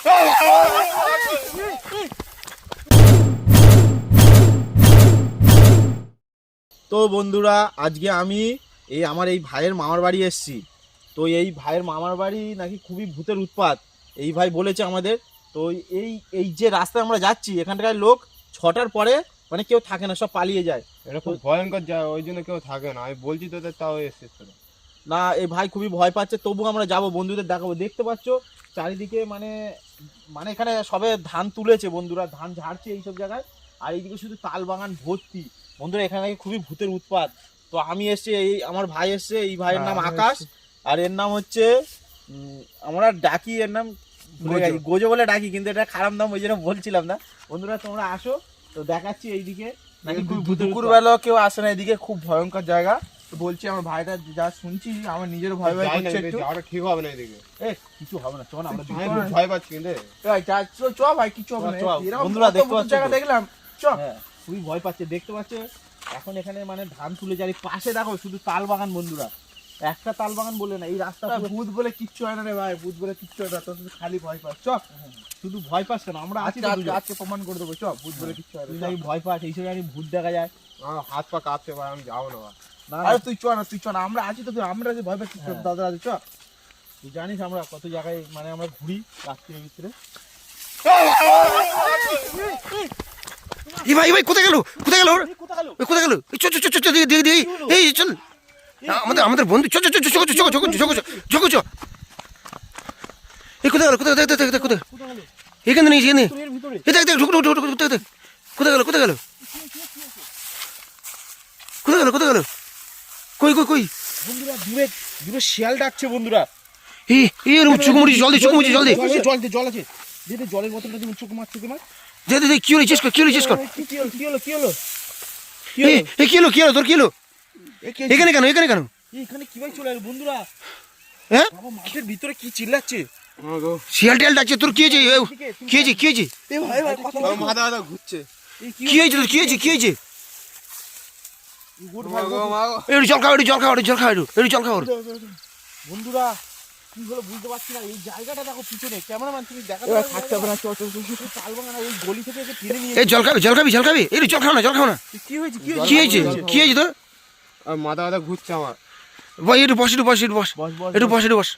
তো বন্ধুরা, আজকে আমি আমার এই ভাইয়ের মামার বাড়ি এসেছি। তো এই ভাইয়ের মামার বাড়ি নাকি খুবই ভূতের উৎপাত, এই ভাই বলেছে আমাদের। তো এই যে রাস্তায় আমরা যাচ্ছি, এখানকার লোক 6টার পরে মানে কেউ থাকে না, সব পালিয়ে যায়। এটা খুব ভয়ঙ্কর যায়, ওই জন্য কেউ থাকে না। আমি বলছি তোদের, তাও এসেছিস তোরা। না, এই ভাই খুবই ভয় পাচ্ছে, তবু আমরা যাবো, বন্ধুদের দেখাবো। দেখতে পাচ্ছ চারিদিকে মানে এখানে সবে ধান তুলেছে বন্ধুরা, ধান ঝাড়ছে এইসব জায়গায়। আর এইদিকে শুধু তাল বাগান ভর্তি বন্ধুরা, এখানে নাকি খুবই ভূতের উৎপাত। তো আমি এসছি, আমার ভাই এসছে, এই ভাইয়ের নাম আকাশ, আর এর নাম হচ্ছে আমরা ডাকি, এর নাম গোজো বলে ডাকি, কিন্তু এটা খারাপ নাম, ওই জন্য বলছিলাম না। বন্ধুরা তোমরা আসো, তো দেখাচ্ছি এইদিকে নাকি দুপুরবেলা কেউ আসে না, এদিকে খুব ভয়ঙ্কর জায়গা। তো বলছি আমার ভাইটা যা শুনছি, আমার নিজের ভয় ভয় করছে একটু। যাওয়াটা ঠিক হবে না এদিকে। কিছু হবে না, চল না, আমরা ভয় পাচ্ছি কিন্তু। চ ভাই, কিছু হবে না। বন্ধুরা দেখতে পাচ্ছ জায়গা দেখলাম, চ। খুবই ভয় পাচ্ছে, দেখতে পাচ্ছ এখন এখানে মানে ধান তুলে যায়, পাশে দেখো শুধু তাল বাগান বন্ধুরা, একটা তাল বাগান বলে না, এই রাস্তা ভূত বলে কিচ্ছু হয় না রে ভাই, ভূত বলে কিচ্ছু হয় না, তোর শুধু খালি ভয় পাস। চ, শুধু ভয় পাস কেন, আমরা আছি আজকে প্রমাণ করে দেবো। চ, ভূত বলে কিচ্ছু হয় না। ভয় পাস, এই সময় ভূত দেখা যায়, আমার হাত পা কাঁপছে ভাই, আমি যাবো না। আরে তুই চ না, আমরা আছি তো, আমরা যে ভয় পাচ্ছি দাদা আছে। চ, তুই জানিস আমরা কত জায়গায় মানে আমরা ঘুরি রাত্রির ভিতরে। ভাই ভাই কোথায় গেল, কোথায় গেল, কোথায় গেল? চল চল চল দিয়ে এই চল, আমাদের বন্ধু, চল চল চল চল চল চল। এই কোথায় গেল, কোথায় দেখ কোথায়, এখানে নেই, এখানে এই দেখ দেখ ঢুক কোথায় গেল, কোথায় গেল, কোথায় গেল, কোথায় গেল, কই কই কই? বন্ধুরা দূরে শিয়াল ডাকছে বন্ধুরা। এই চোখ মুড়ি জল দে, চোখ মুড়ি জল দে, জল আছে, দিদি জলের বোতলটা তুমি চোখ মারছো তোমার। দে কি হলো, চেষ্টা কর, কি হলো, চেষ্টা কর। কি হলো এই কি হলো তোর, কি হলো? এখানে কেন এখানে কি ভাই চলে এলো বন্ধুরা? হ্যাঁ, বাবা মাঠের ভিতরে কি চিল্লাচ্ছে, শিয়াল টিয়াল ডাকছে তোর, কি হয়েছে, কি হয়েছে? এ ভাই ভাই মাথা মাথা ঘুরছে। কি হয়েছে তোর, কি হয়েছে? একটু জল খাও। বন্ধুরা কি হলো বুঝতে পারছি না। এই জায়গাটা দেখো পিছনে, ক্যামেরাম্যান তুমি দেখাতে থাকতে হবে না। চ, তালবাগান ওই গলি থেকে এসে টেনে নিয়ে। এই জল খাবি, একটু জল খাও না। কি হয়েছে তোর? মাথা মাথা ঘুরছে আমার ভাই, একটু বস, একটু বস।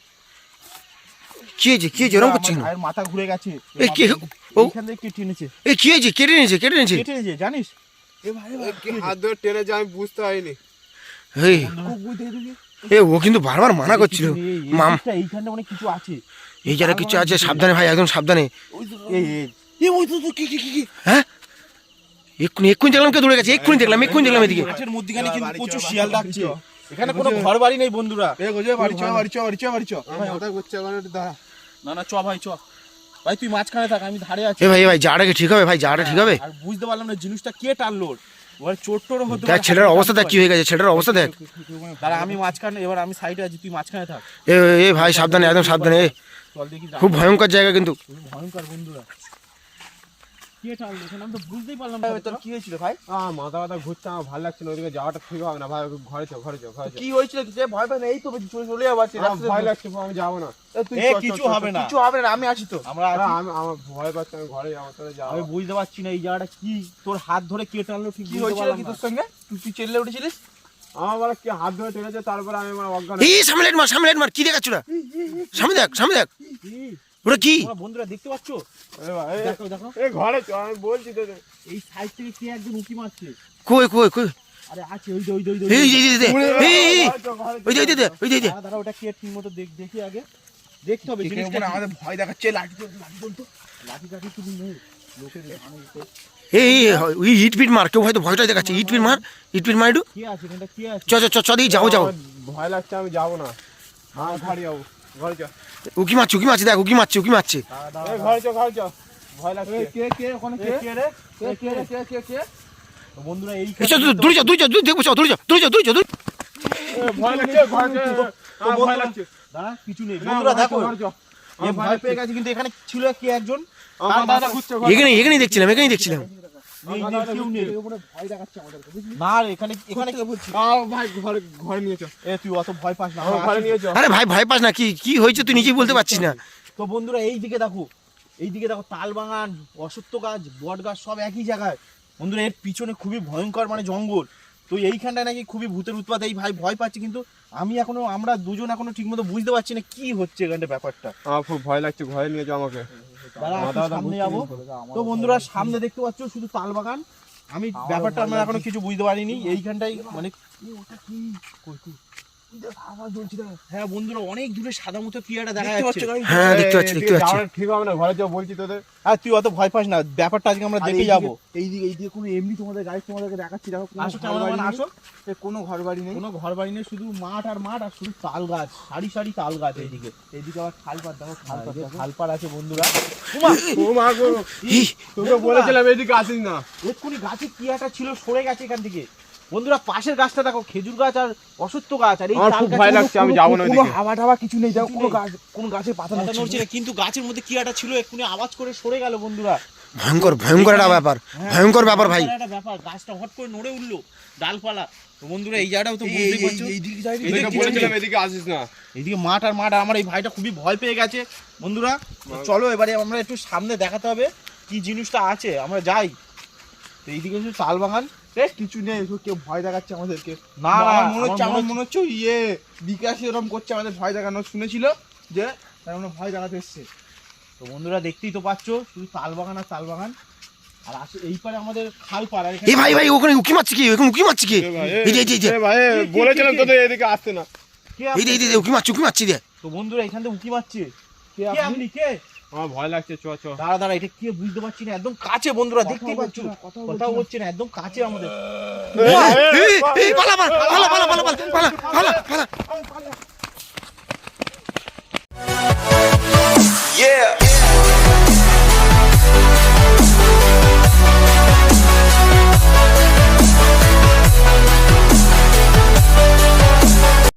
কি হয়েছে, এরকম করছিস না? ভাইয়ের মাথা ঘুরে গেছে। এই কি এখান থেকে কে টেনেছে? এই কি হয়েছে, কেটে নিয়েছে জানিস? এ ভাই হাত ধরে টেনে যে আমি বুঝতে পারিনি। এই ও কিন্তু বারবার মানা করছিল, মাম এইখানে অনেক কিছু আছে, এই যারা কিছু আছে, সাবধানে ভাই, একদম সাবধানে। হ্যাঁ, এক্ষুনি দেখলাম কে দৌড়ে গেছে, এক্ষুনি দেখলাম এদিকে। মাঠের মধ্যখানে কিন্তু প্রচুর শিয়াল ডাকছে, এখানে কোনো ঘর বাড়ি নেই বন্ধুরা। বাড়ি চ। মাথা ঘুরছে এখন, একটু দাঁড়া। না চ ভাই তুই মাঝখানে থাক, আমি ধারে আছি। ভাই জায়গাটা ঠিক হবে ভাই, জায়গাটা ঠিক হবে। আর বুঝতে পারলাম না জিনিসটা কে টানলো, এবার চোট টোর হতে দেখ ছেলের অবস্থা দেখ, কি হয়ে গেছে ছেলের অবস্থা দেখ। দাঁড়া আমি মাঝখানে, এবার আমি সাইডে আছি, তুই মাঝখানে থাক। এ ভাই সাবধানে, একদম সাবধানে, চল দেখি। খুব ভয়ঙ্কর জায়গা কিন্তু, ভয়ঙ্কর বন্ধুরা। কে টানলো এখানে, আমি তো বুঝতেই পারলাম না। তোর কি হয়েছিল ভাই? মাথা ঘুরছে, আমার ভালো লাগছে না, ওইদিকে যাওয়াটা ঠিক হবে না ভাই। ঘরে চ। কি হয়েছিল? ভয় পাই না, এই তো চলে যাবো। ভয় লাগছে, আমি যাবো না। কিছু হবে না, আমি আছি তো। আমার ভয় পাচ্ছে, আমি ঘরে যাবো, তোরা যাও। আমি বুঝতে পারছি না এই জায়গাটা কি, তোর হাত ধরে কে টানলো ঠিক কি হয়েছিল কি তোর সঙ্গে? তুই চেল্লে উঠেছিলিস? আমার বলে কি হাত ধরে টেনেছে, তারপরে আমি অজ্ঞান। এই সামনে মার কি দেখাচ্ছ না? সামনে দেখ ওরা কি বন্ধুরা দেখতে পাচ্ছ? দেখো ঘরে চ, আমি বলছি তো। এই সাইড থেকে কে একজন উঁকি মারছে। কই আরে আছে ওই দাঁড়া, ওটা কে ঠিক মতো দেখি আগে, দেখতে হবে জিনিসটা। আমাদের ভয় দেখাচ্ছে, লাঠি তুমি নেই লোকের এই ইট পিট মার, কেউ হয়তো ভয়টা দেখাচ্ছে, ইট পিট মার একটু। কে আছে এখানটা, কে আছে? চ দিয়ে যাও। ভয় লাগছে, আমি যাবো না। ঘরে যাবো, ঘরে চ। উকি মারছে দেখ, উকি মারছে। ঘরে চ। ভয় লাগছে। কে ওখানে কে? বন্ধুরা এই দূরে যাও দেখবো, দূরে যাও। ভয় লাগছে, ভয় লাগছে। দাঁড়া কিছু নেই বন্ধুরা, দেখো এ ভয় পেয়ে গেছে, কিন্তু এখানে ছিল কে একজন। এখানেই দেখছিলাম। না এখানে ভাই ঘরে নিয়ে চ। তুই অত ভয় পাস না, ঘরে নিয়ে চ। আরে ভাই ভয় পাস না, কি হয়েছে তুই নিজেই বলতে পারছিস না। তো বন্ধুরা এই দিকে দেখো, এইদিকে দেখো তাল বাগান, অশ্বত্থ গাছ, বট গাছ সব একই জায়গায়। বন্ধুরা এর পিছনে খুবই ভয়ঙ্কর মানে জঙ্গল। তো এইখানটায় নাকি খুবই ভূতের উৎপাত, এই ভাই ভয় পাচ্ছে, কিন্তু আমরা দুজন এখনো ঠিকমতো বুঝতে পারছি না কি হচ্ছে এখানটা ব্যাপারটা। আমার খুব ভয় লাগছে, ভয় নিয়ে যাও আমাকে। দাঁড়া, একটু সামনে যাবো। তো বন্ধুরা সামনে দেখতে পাচ্ছ শুধু তাল বাগান। আমি ব্যাপারটা আমরা এখনো কিছু বুঝতে পারিনি। এইখানটাই মানে ওটা কি আওয়াজ হচ্ছে। হ্যাঁ বন্ধুরা অনেক দূরে সাদা মতো পিয়াটা দেখা যাচ্ছে। হ্যাঁ দেখতে পাচ্ছি দেখতে পাচ্ছি। যাওয়া ঠিক হবে না, ঘরে যাও বলছি তোদের। আর তুই অত ভয় পাস না, ব্যাপারটা আজকে আমরা দেখে যাবো। এইদিকে কোনো এমনি তোমাদেরকে দেখাচ্ছি, দেখো কোনো আসো, ঘর বাড়ি ক্যামেরাম্যান নেই। আসো। কোনো ঘর বাড়ি নেই, কোনো ঘর বাড়ি নেই, শুধু মাঠ আর মাঠ, আর শুধু তাল গাছ, সারি সারি তাল গাছ। এইদিকে এইদিকে আবার খালপাড়, দেখো খালপাড় দেখো। খালপাড় আছে বন্ধুরা। ও মা গো, তোকে বলেছিলাম এদিকে আসিস না। এক্ষুনি গাছে কি একটা ছিল, সরে গেছে এখান থেকে। বন্ধুরা পাশের গাছটা দেখো, খেজুর গাছ আর অশ্বত্থ গাছ, আর এই আমার তাল খুব গাছে ভয় লাগছে, আমি যাবো না কোনো ওইদিকে। হাওয়া টাওয়া কিছু নেই, দেখো কিছু কোনো নেই। গাছ, কোনো গাছের পাতা পাতা নড়ছে নড়ছে না, কিন্তু গাছের মধ্যে কি একটা ছিল, এক্ষুনি আওয়াজ করে সরে গেল বন্ধুরা। ভয়ঙ্কর ভয়ঙ্কর একটা ব্যাপার, ভয়ঙ্কর ব্যাপার ভাই। একটা ব্যাপার, গাছটা হট করে নড়ে উঠলো ডালপালা। তো বন্ধুরা এই জায়গাটাও তো বুঝতেই পারছো। এইদিকে যাই এদিকে তোকে কিছু বলেছিলাম নেই। এদিকে আসিস না। এইদিকে মাঠ আর মাঠ, আর আমার এই ভাইটা খুবই ভয় পেয়ে গেছে বন্ধুরা। তো চলো এবারে আমরা একটু সামনে দেখাতে হবে কি জিনিসটা আছে, আমরা যাই। তো এইদিকে শুধু তাল বাগান, কিছু নেই, কেউ ভয় দেখাচ্ছে আমাদেরকে। না না আমার মনে হচ্ছে বিকাশ এরকম করছে, আমাদের ভয় দেখানো শুনেছিল যে তাই আমরা ভয় দেখাতে এসছে। তো বন্ধুরা দেখতেই তো পাচ্ছ শুধু তাল বাগান আর তাল বাগান। আর আসে এই পারে আমাদের খাল পাড়, আর এই ভাই ভাই ওখানে উকি মারছে কি, ওখানে উকি মারছে কি? এ ভাই, এই যে এই যে এই যে এ ভাই, বলেছিলাম কে? তোদের এদিকে আসতে না। কে এই আপনি? যে এই যে উকি মারছে দিয়ে। তো বন্ধুরা এখান থেকে উকি মারছে। কে কে আপনি? কে? আমার ভয় লাগছে, চ চ। দাঁড়া দাঁড়া, এটা কে বুঝতে পারছি না। একদম কাছে বন্ধুরা, দেখতেই পাচ্ছ, কথা কথাও হচ্ছে না, একদম কাছে আমাদের। এই এই পালা পালা পালা পালা পালা পালা পালা পালা। Yeah.